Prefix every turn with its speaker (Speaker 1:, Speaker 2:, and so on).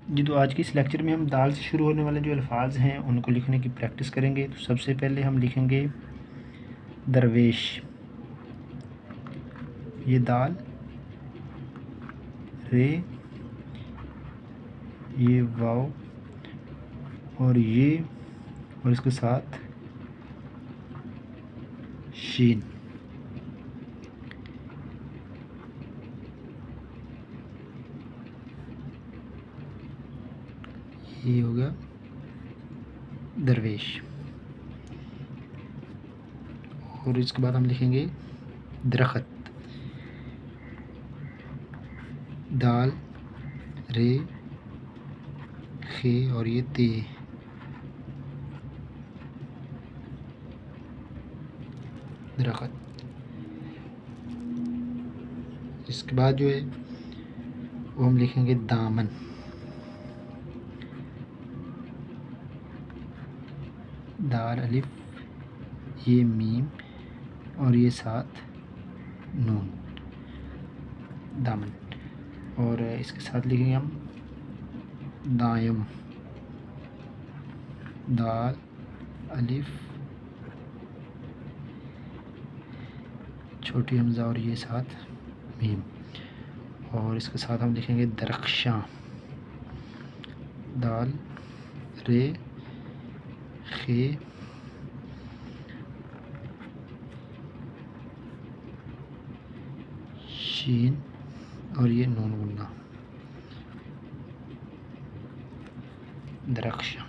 Speaker 1: जी, तो आज की इस लेक्चर में हम दाल से शुरू होने वाले जो अल्फाज हैं उनको लिखने की प्रैक्टिस करेंगे। तो सबसे पहले हम लिखेंगे दरवेश, ये दाल, रे, ये वाव और ये, और इसके साथ शीन। ये हो गया दरवेश। और इसके बाद हम लिखेंगे दरख्त, दाल, रे, खे और ये ते, दरख्त। इसके बाद जो है वो हम लिखेंगे दामन, दाल अलिफ, ये मीम और ये साथ नून, दामन। और इसके साथ लिखेंगे हम दायम, दाल अलिफ, छोटी हमज़ा और ये साथ मीम। और इसके साथ हम लिखेंगे दरख्शां, दाल, रे, खे, शीन और ये नून गुन्ना, दरख्शां।